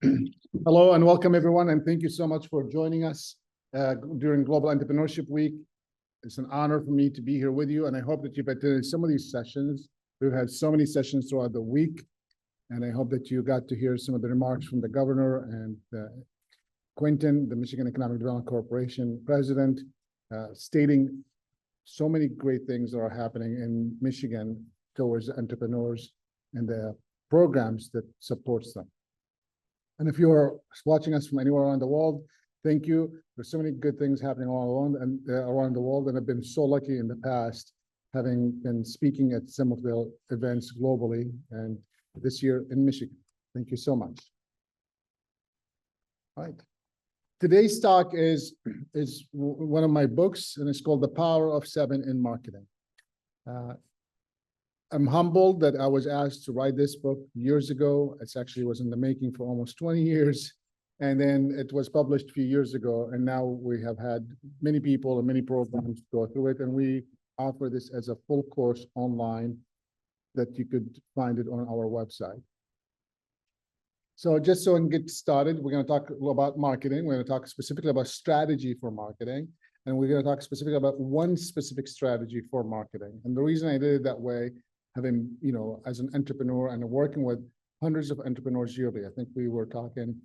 Hello and welcome everyone, and thank you so much for joining us during Global Entrepreneurship Week. It's an honor for me to be here with you, and I hope that you've attended some of these sessions. We've had so many sessions throughout the week, and I hope that you got to hear some of the remarks from the governor and Quinton, the Michigan Economic Development Corporation president, stating so many great things that are happening in Michigan towards entrepreneurs and the programs that supports them. And if you're watching us from anywhere around the world, thank you. There's so many good things happening all around the world, and I've been so lucky in the past, having been speaking at some of the events globally, and this year in Michigan. Thank you so much. All right. Today's talk is one of my books, and it's called The Power of Seven in Marketing. I'm humbled that I was asked to write this book years ago. It actually was in the making for almost 20 years. And then it was published a few years ago. And now we have had many people and many programs go through it. And we offer this as a full course online that you could find it on our website. So just so we can get started, we're going to talk about marketing. We're going to talk specifically about strategy for marketing. And we're going to talk specifically about one specific strategy for marketing. And the reason I did it that way, having, as an entrepreneur and working with hundreds of entrepreneurs yearly. I think we were talking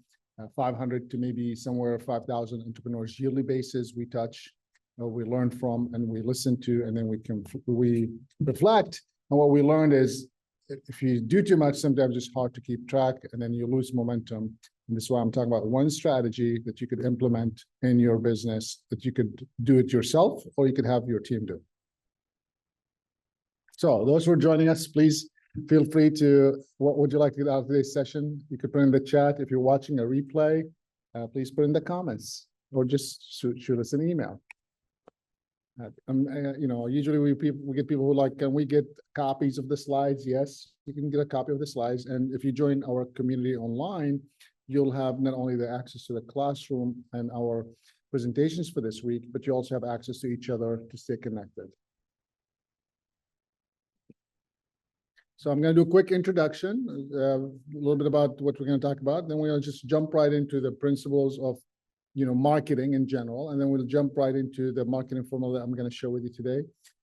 500 to maybe somewhere 5,000 entrepreneurs yearly basis. We touch, we learn from, and we listen to, and then we reflect. And what we learned is if you do too much, sometimes it's hard to keep track, and then you lose momentum. And this is why I'm talking about one strategy that you could implement in your business, that you could do it yourself, or you could have your team do it. So those who are joining us, please feel free to, what would you like to get out of today's session? You could put in the chat. If you're watching a replay, please put in the comments or just shoot us an email. Usually we get people who like, can we get copies of the slides? Yes, you can get a copy of the slides. And if you join our community online, you'll have not only the access to the classroom and our presentations for this week, but you also have access to each other to stay connected. So I'm going to do a quick introduction, a little bit about what we're going to talk about. Then we'll just jump right into the principles of, marketing in general. And then we'll jump right into the marketing formula that I'm going to share with you today.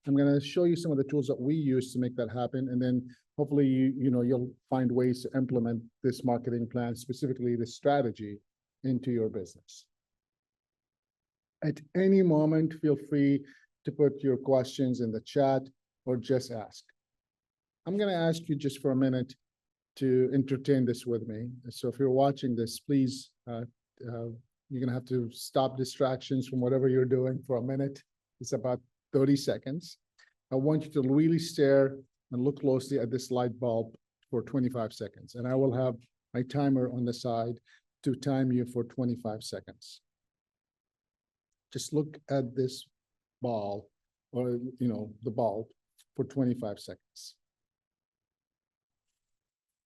I'm going to show you some of the tools that we use to make that happen. And then hopefully, you'll find ways to implement this marketing plan, specifically the strategy, into your business. At any moment, feel free to put your questions in the chat or just ask. I'm going to ask you just for a minute to entertain this with me. So if you're watching this, please, you're going to have to stop distractions from whatever you're doing for a minute. It's about 30 seconds. I want you to really stare and look closely at this light bulb for 25 seconds. And I will have my timer on the side to time you for 25 seconds. Just look at this ball, or, the bulb for 25 seconds.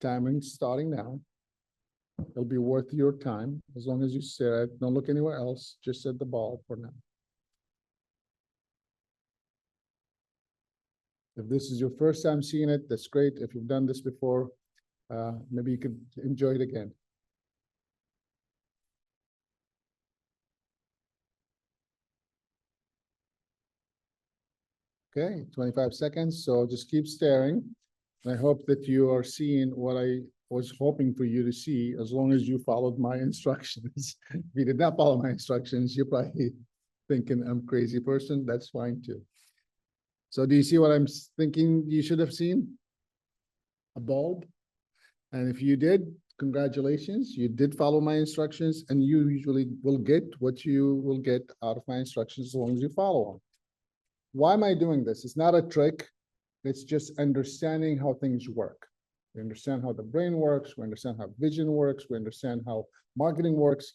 Timing starting now. It'll be worth your time as long as you stare at it. Don't look anywhere else, just at the ball for now. If this is your first time seeing it, that's great. If you've done this before, maybe you could enjoy it again. Okay, 25 seconds. So just keep staring. I hope that you are seeing what I was hoping for you to see, as long as you followed my instructions. If you did not follow my instructions, you're probably thinking I'm a crazy person. That's fine too. So do you see what I'm thinking you should have seen? A bulb. And if you did, congratulations. You did follow my instructions, and you usually will get what you will get out of my instructions as long as you follow them. Why am I doing this? It's not a trick. It's just understanding how things work. We understand how the brain works. We understand how vision works. We understand how marketing works.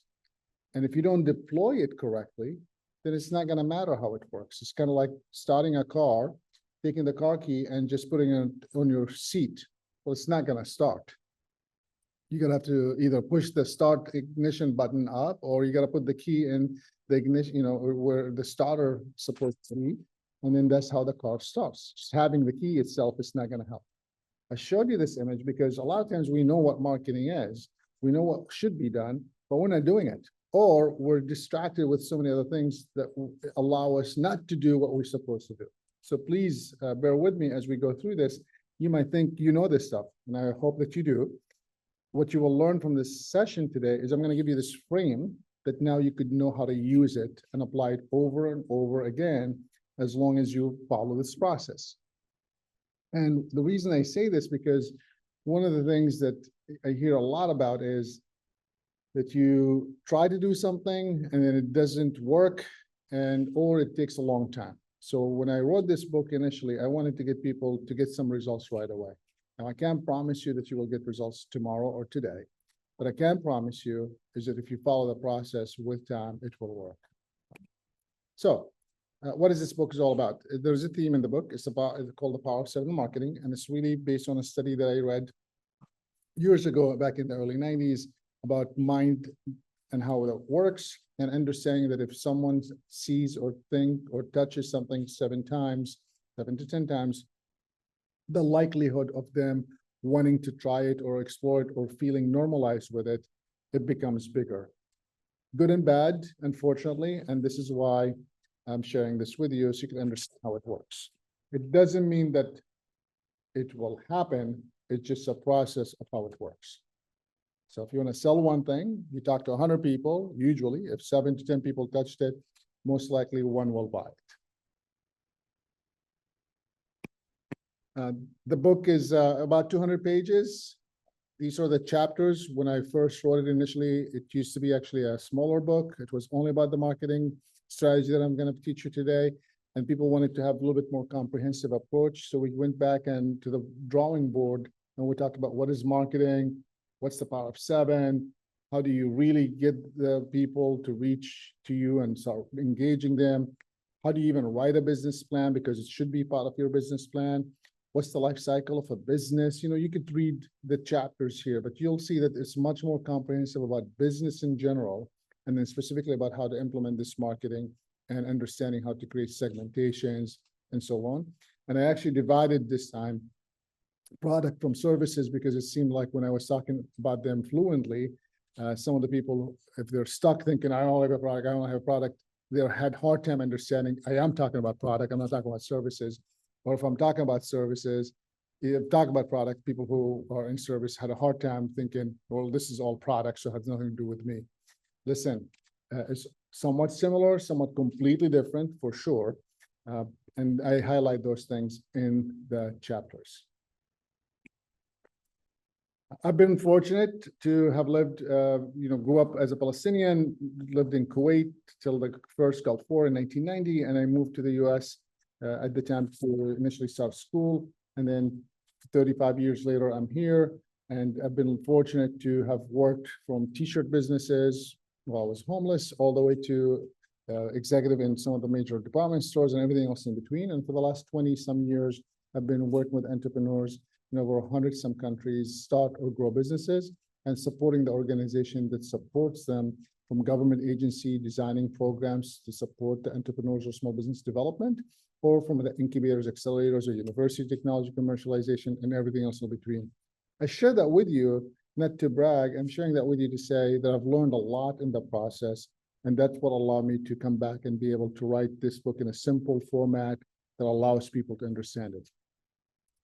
And if you don't deploy it correctly, then it's not going to matter how it works. It's kind of like starting a car, taking the car key and just putting it on your seat. Well, it's not going to start. You're going to have to either push the start ignition button up, or you got to put the key in the ignition, where the starter is supposed to be. And then that's how the car starts. Just having the key itself is not going to help. I showed you this image because a lot of times we know what marketing is, We know what should be done, but we're not doing it. Or we're distracted with so many other things that allow us not to do what we're supposed to do. So please bear with me as we go through this. You might think you know this stuff, and I hope that you do. What you will learn from this session today is I'm going to give you this frame that now you could know how to use it and apply it over and over again, as long as you follow this process. And the reason I say this, because one of the things that I hear a lot about is that you try to do something and then it doesn't work, or it takes a long time. So when I wrote this book initially, I wanted to get people to get some results right away. Now, I can't promise you that you will get results tomorrow or today, but I can promise you is that if you follow the process with time, it will work. So what is this book is all about? There's a theme in the book. It's called The Power of 7 Marketing, and it's really based on a study that I read years ago, back in the early 90s, about mind and how that works, and understanding that if someone sees or thinks or touches something 7 to 10 times, the likelihood of them wanting to try it or explore it or feeling normalized with it, it becomes bigger. Good and bad, unfortunately, and this is why I'm sharing this with you so you can understand how it works. It doesn't mean that it will happen. It's just a process of how it works. So if you want to sell one thing, you talk to 100 people, usually if 7 to 10 people touched it, most likely 1 will buy it. The book is about 200 pages. These are the chapters. When I first wrote it initially, it used to be actually a smaller book. It was only about the marketing strategy that I'm going to teach you today. And people wanted to have a little bit more comprehensive approach. So we went back and to the drawing board and we talked about what is marketing, what's the power of 7, how do you really get the people to reach to you and start engaging them? How do you even write a business plan, because it should be part of your business plan? What's the life cycle of a business? You know, you could read the chapters here, but you'll see that it's much more comprehensive about business in general, and then specifically about how to implement this marketing and understanding how to create segmentations and so on. And I actually divided this time product from services, because it seemed like when I was talking about them fluently, some of the people, if they're stuck thinking, I don't have a product, I don't have a product, they had hard time understanding, I am talking about product, I'm not talking about services. Or if I'm talking about services, talk about product, people who are in service had a hard time thinking, well, this is all product, so it has nothing to do with me. Listen, it's somewhat similar, somewhat completely different for sure. And I highlight those things in the chapters. I've been fortunate to have lived, grew up as a Palestinian, lived in Kuwait till the first Gulf War in 1990, and I moved to the US at the time to initially start school. And then 35 years later, I'm here. And I've been fortunate to have worked from t-shirt businesses while I was homeless, all the way to executive in some of the major department stores and everything else in between. And for the last 20 some years, I've been working with entrepreneurs in over 100 some countries, start or grow businesses, and supporting the organization that supports them, from government agency designing programs to support the entrepreneurs or small business development, or from the incubators, accelerators, or university technology commercialization, and everything else in between. I share that with you, not to brag, I'm sharing that with you to say that I've learned a lot in the process, and that's what allowed me to come back and be able to write this book in a simple format that allows people to understand it.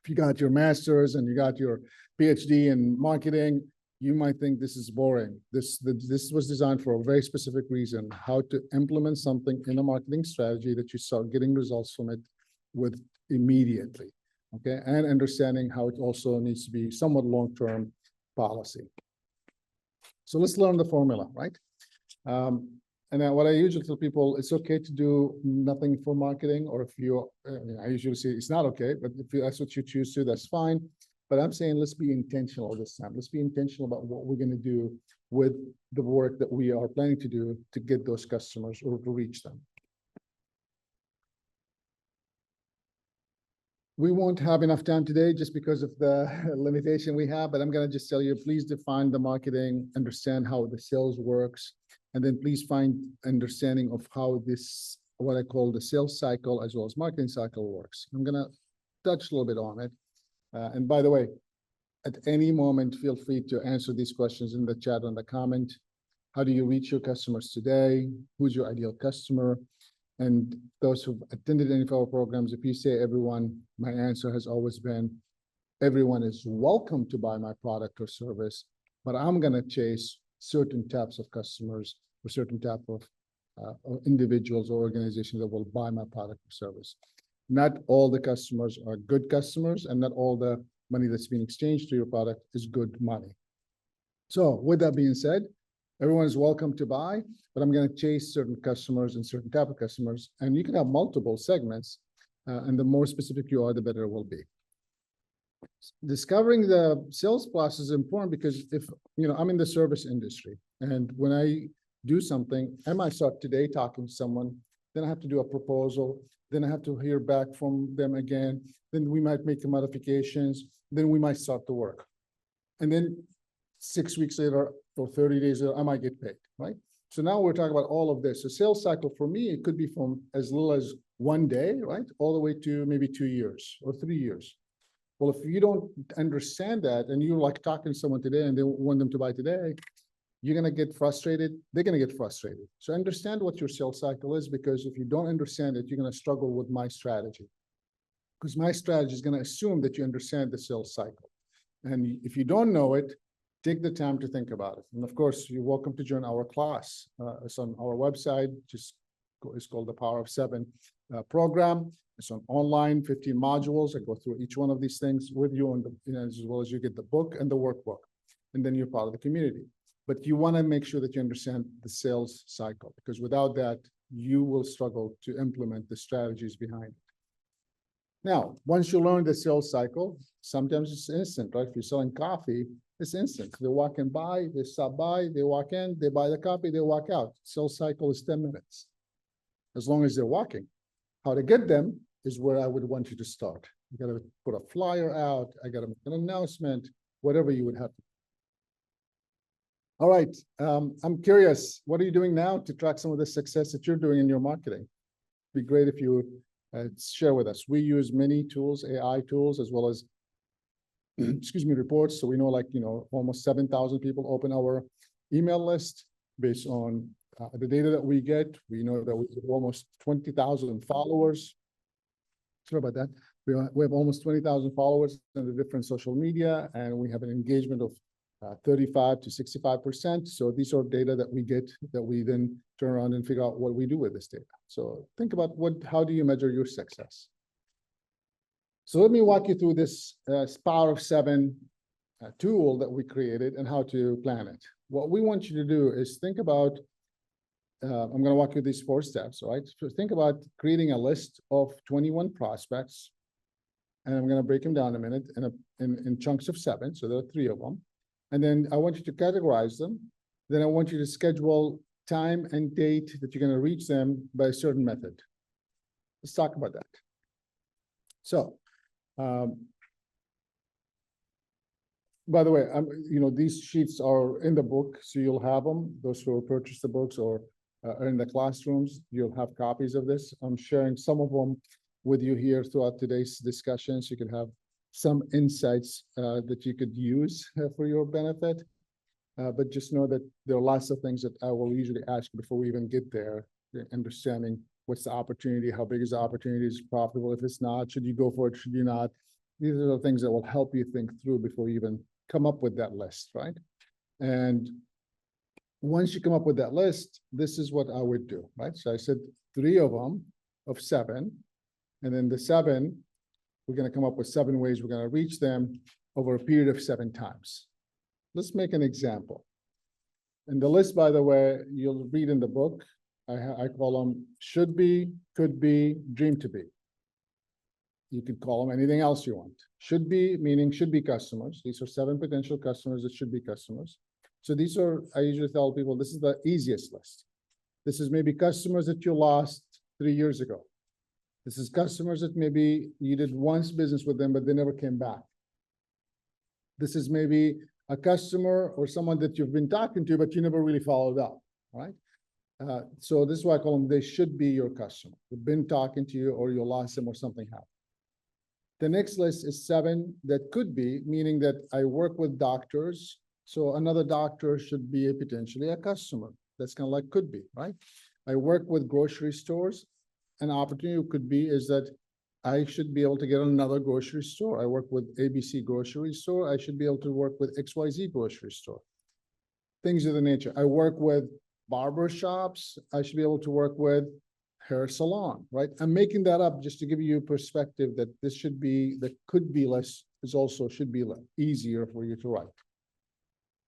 If you got your master's and you got your PhD in marketing, you might think this is boring. This was designed for a very specific reason, how to implement something in a marketing strategy that you start getting results from it with immediately, okay? And understanding how it also needs to be somewhat long-term policy. So let's learn the formula, right? And what I usually tell people, it's okay to do nothing for marketing, or if you, I usually say it's not okay, but if that's what you choose to, that's fine. But I'm saying let's be intentional this time. Let's be intentional about what we're going to do with the work that we are planning to do to get those customers or to reach them. We won't have enough time today just because of the limitation we have, but I'm going to just tell you, please define the marketing, understand how the sales works, and then please find understanding of how this, what I call the sales cycle as well as marketing cycle works. I'm going to touch a little bit on it. And by the way, At any moment, feel free to answer these questions in the chat or in the comment. How do you reach your customers today? Who's your ideal customer? And those who've attended any of our programs, if you say everyone, my answer has always been, everyone is welcome to buy my product or service, but I'm gonna chase certain types of customers or certain type of or individuals or organizations that will buy my product or service. Not all the customers are good customers, and not all the money that's being exchanged to your product is good money. So with that being said, everyone is welcome to buy, but I'm going to chase certain customers and certain type of customers, and you can have multiple segments, and the more specific you are, the better it will be. Discovering the sales process is important because if, I'm in the service industry, and when I do something, I might start today talking to someone, then I have to do a proposal, then I have to hear back from them again, then we might make the modifications, then we might start the work. And then 6 weeks later or 30 days later, I might get paid, right? So now we're talking about all of this. So sales cycle for me, it could be from as little as 1 day, right? All the way to maybe 2 years or 3 years. Well, if you don't understand that and you're like talking to someone today and they want them to buy today, you're going to get frustrated. They're going to get frustrated. So understand what your sales cycle is, because if you don't understand it, you're going to struggle with my strategy. Because my strategy is going to assume that you understand the sales cycle. And if you don't know it, take the time to think about it. And of course, you're welcome to join our class. It's on our website. It's called the Power of Seven program. It's on online, 15 modules. I go through each one of these things with you, as well as you get the book and the workbook. And then you're part of the community. But you want to make sure that you understand the sales cycle, because without that, you will struggle to implement the strategies behind it. Now, once you learn the sales cycle, sometimes it's instant, right? If you're selling coffee, it's instant. They walk in by, they stop by, they walk in, they buy the coffee, they walk out. Sales cycle is 10 minutes, as long as they're walking. How to get them is where I would want you to start. You got to put a flyer out. I got to make an announcement, whatever you would have to. All right, I'm curious, what are you doing now to track some of the success that you're doing in your marketing? It'd be great if you would share with us. We use many tools, AI tools, as well as, reports. So we know, almost 7,000 people open our email list based on the data that we get. We know that we have almost 20,000 followers. Sorry about that. We have almost 20,000 followers in the different social media, and we have an engagement of 35 to 65%. So these are data that we get that we then turn around and figure out what we do with this data. So think about how do you measure your success? So let me walk you through this Power of Seven tool that we created and how to plan it. What we want you to do is think about, I'm going to walk you through these 4 steps, right? So think about creating a list of 21 prospects, and I'm going to break them down in a minute in chunks of 7. So there are 3 of them. And then I want you to categorize them. Then I want you to schedule time and date that you're going to reach them by a certain method. Let's talk about that. So, by the way, these sheets are in the book, so you'll have them. Those who will purchase the books or are in the classrooms, you'll have copies of this. I'm sharing some of them with you here throughout today's discussion, so you can have some insights that you could use for your benefit. But just know that there are lots of things that I will usually ask before we even get there, understanding what's the opportunity, how big is the opportunity, is it profitable? If it's not, should you go for it, should you not? These are the things that will help you think through before you even come up with that list, right? And once you come up with that list, this is what I would do, right? So I said 3 of them of 7, and then the 7, we're going to come up with 7 ways we're going to reach them over a period of 7 times. Let's make an example. And the list, by the way, you'll read in the book. I call them should be, could be, dream to be. You could call them anything else you want. Should be, meaning should be customers. These are 7 potential customers that should be customers. So these are, I usually tell people, this is the easiest list. This is maybe customers that you lost 3 years ago. This is customers that maybe you did once business with them, but they never came back. This is maybe a customer or someone that you've been talking to, but you never really followed up, right? So this is why I call them, they should be your customer. They've been talking to you, or you lost them, or something happened. The next list is 7 that could be, meaning that I work with doctors. So another doctor should be potentially a customer. That's kind of like could be, right? I work with grocery stores. An opportunity could be is that I should be able to get another grocery store. I work with ABC grocery store. I should be able to work with XYZ grocery store. Things of the nature. I work with barber shops. I should be able to work with hair salon, right? I'm making that up just to give you a perspective that this should be, that could be less, is also should be easier for you to write.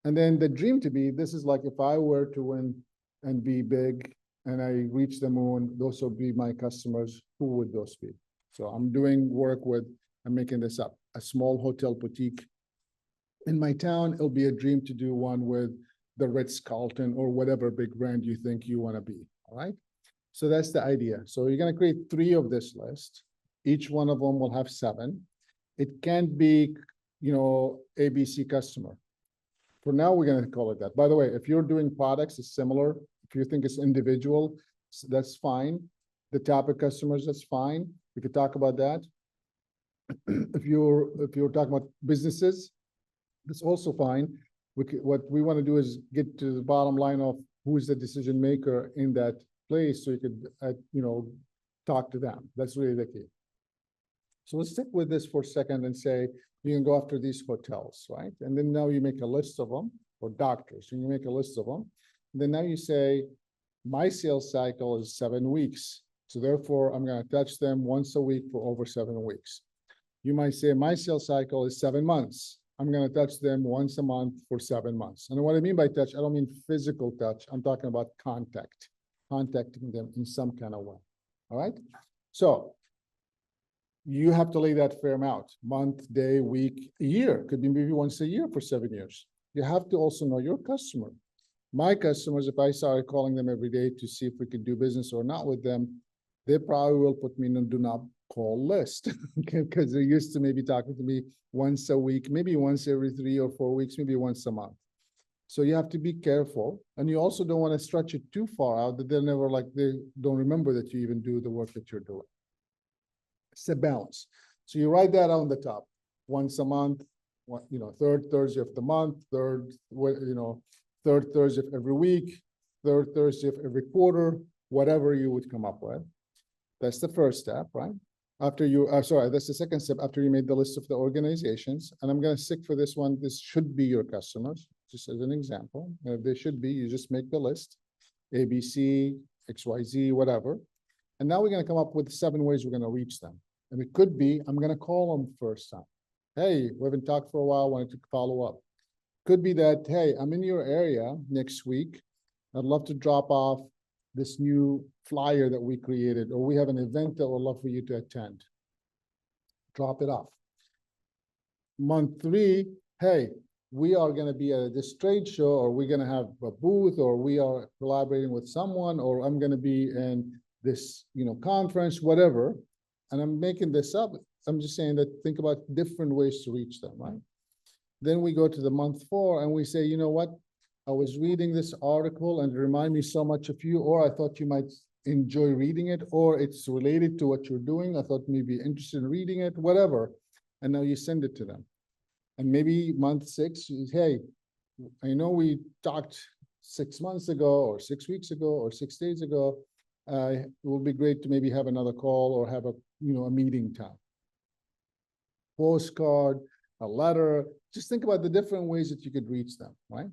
And then the dream to be, this is like if I were to win and be big and I reach the moon, those will be my customers. Who would those be? So I'm doing work with, I'm making this up, a small hotel boutique. In my town, it'll be a dream to do one with the Ritz-Carlton or whatever big brand you think you want to be, all right? So that's the idea. So you're going to create 3 of this list. Each one of them will have 7. It can't be, ABC customer. For now, we're going to call it that. By the way, if you're doing products, it's similar. If you think it's individual, that's fine. The type of customers, that's fine. We could talk about that. If you're talking about businesses, that's also fine. What we want to do is get to the bottom line of who's the decision maker in that place, so you could, talk to them. That's really the key. So let's stick with this for a second and say, you can go after these hotels, right? And then now you make a list of them, or doctors, and you make a list of them. And then now you say, my sales cycle is 7 weeks. So therefore, I'm going to touch them once a week for over 7 weeks. You might say, my sales cycle is 7 months. I'm going to touch them once a month for 7 months. And what I mean by touch, I don't mean physical touch. I'm talking about contacting them in some kind of way. All right. So you have to lay that firm out, month, day, week, year. Could be maybe once a year for 7 years. You have to also know your customer. My customers, if I started calling them every day to see if we could do business or not with them, they probably will put me in a do not call list because they're used to maybe talking to me once a week, maybe once every 3 or 4 weeks, maybe once a month. So you have to be careful. And you also don't want to stretch it too far out that they'll never they don't remember that you even do the work that you're doing. It's a balance. So you write that on the top, once a month, third Thursday of the month, third Thursday of every week, third Thursday of every quarter, whatever you would come up with. That's the first step, right? After you, that's the second step after you made the list of the organizations. And I'm going to stick for this one. This should be your customers, just as an example. If they should be, you just make the list, ABC, XYZ, whatever. And now we're going to come up with 7 ways we're going to reach them. And it could be, I'm going to call them first time. Hey, we haven't talked for a while, wanted to follow up. Could be that, hey, I'm in your area next week. I'd love to drop off this new flyer that we created, or we have an event that we'd love for you to attend. Drop it off. Month 3, hey, we are going to be at this trade show, or we're going to have a booth, or we are collaborating with someone, or I'm going to be in this, conference, whatever. And I'm making this up. I'm just saying that think about different ways to reach them, right? Then we go to the month 4 and we say, you know what? I was reading this article and it reminded me so much of you, or I thought you might enjoy reading it, or it's related to what you're doing. I thought maybe you're interested in reading it, whatever. And now you send it to them. And maybe month 6, hey, I know we talked 6 months ago, or 6 weeks ago, or 6 days ago. It will be great to maybe have another call or have a meeting time. Postcard, a letter. Just think about the different ways that you could reach them, right?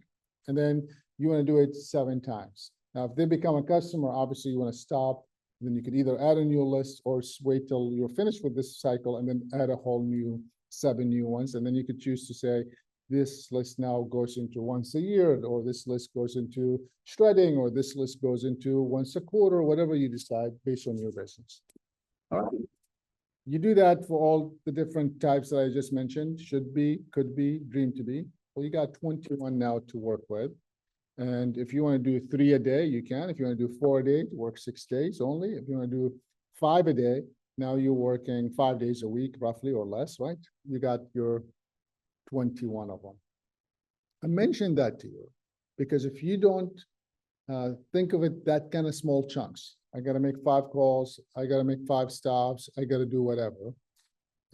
And then you want to do it 7 times. Now, if they become a customer, obviously you want to stop. Then you could either add a new list or wait till you're finished with this cycle and then add a whole new 7 new ones. And then you could choose to say, this list now goes into once a year, or this list goes into shredding, or this list goes into once a quarter, whatever you decide based on your business. All right. You do that for all the different types that I just mentioned, should be, could be, dream to be. Well, you got 21 now to work with. And if you want to do 3 a day, you can. If you want to do 4 a day, work 6 days only. If you want to do 5 a day, now you're working 5 days a week, roughly, or less, right? You got your 21 of them. I mentioned that to you because if you don't think of it that kind of small chunks, I got to make 5 calls, I got to make 5 stops, I got to do whatever.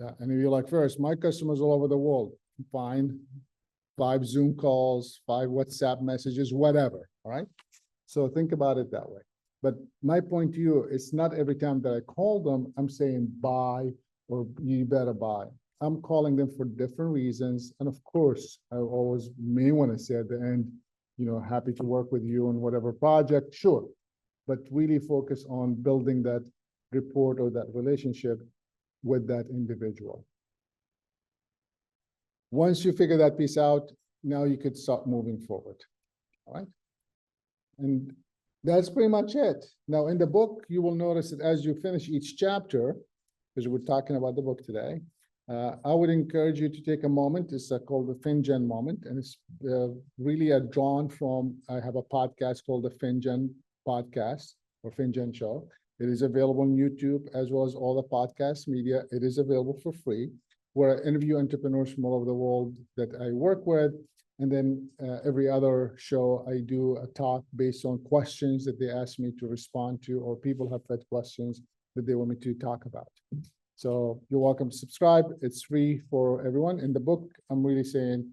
Yeah, and if you're like, first, my customers all over the world, fine, 5 Zoom calls, 5 WhatsApp messages, whatever, all right? So think about it that way. But my point to you, it's not every time that I call them, I'm saying buy or you better buy. I'm calling them for different reasons. And of course, I always may want to say at the end, you know, happy to work with you on whatever project, sure. But really focus on building that rapport or that relationship with that individual. Once you figure that piece out, now you could start moving forward, all right? And that's pretty much it. Now, in the book, you will notice that as you finish each chapter, because we're talking about the book today, I would encourage you to take a moment. It's called the FinGen moment, and it's really drawn from, I have a podcast called the FinGen podcast or FinGen show. It is available on YouTube as well as all the podcast media. It is available for free, where I interview entrepreneurs from all over the world that I work with. And then every other show, I do a talk based on questions that they ask me to respond to, or people have fed questions that they want me to talk about. So you're welcome to subscribe. It's free for everyone. In the book, I'm really saying,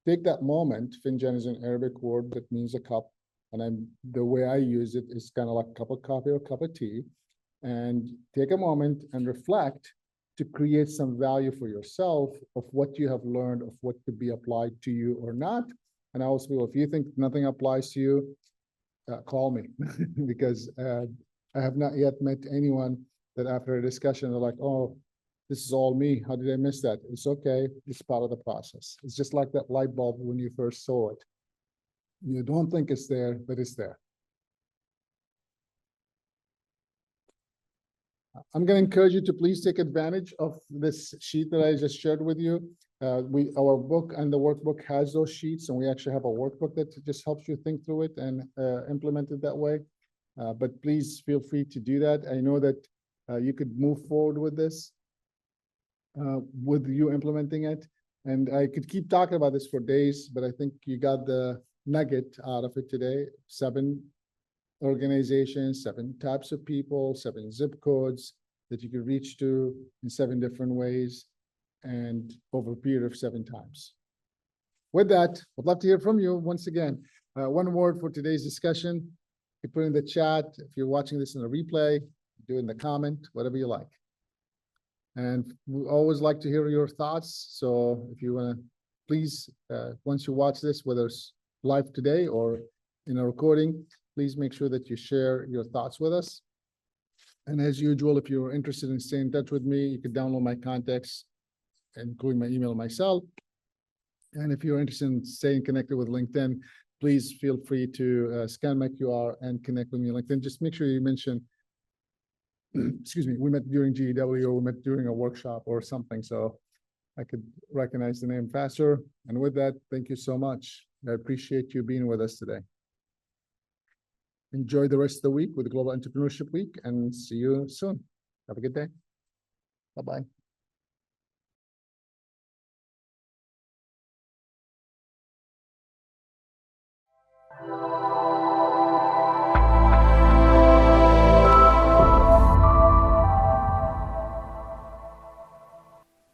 take that moment. Finjan is an Arabic word that means a cup. And the way I use it is kind of like a cup of coffee or a cup of tea. And take a moment and reflect to create some value for yourself of what you have learned, of what could be applied to you or not. And I also feel if you think nothing applies to you, call me because I have not yet met anyone that after a discussion, they're like, oh, this is all me. How did I miss that? It's okay. It's part of the process. It's just like that light bulb when you first saw it. You don't think it's there, but it's there. I'm going to encourage you to please take advantage of this sheet that I just shared with you. Our book and the workbook has those sheets, and we actually have a workbook that just helps you think through it and implement it that way. But please feel free to do that. I know that you could move forward with this, with you implementing it. And I could keep talking about this for days, but I think you got the nugget out of it today. 7 organizations, 7 types of people, 7 zip codes that you could reach to in 7 different ways and over a period of 7 times. With that, I'd love to hear from you once again. One word for today's discussion. You put in the chat. If you're watching this in a replay, do in the comment, whatever you like. And we always like to hear your thoughts. So if you want to, please, once you watch this, whether it's live today or in a recording, please make sure that you share your thoughts with us. And as usual, if you're interested in staying in touch with me, you can download my contacts, including my email and my cell. And if you're interested in staying connected with LinkedIn, please feel free to scan my QR and connect with me on LinkedIn. Just make sure you mention, excuse me, we met during GEW or we met during a workshop or something, so I could recognize the name faster. And with that, thank you so much. I appreciate you being with us today. Enjoy the rest of the week with the Global Entrepreneurship Week and see you soon. Have a good day. Bye-bye.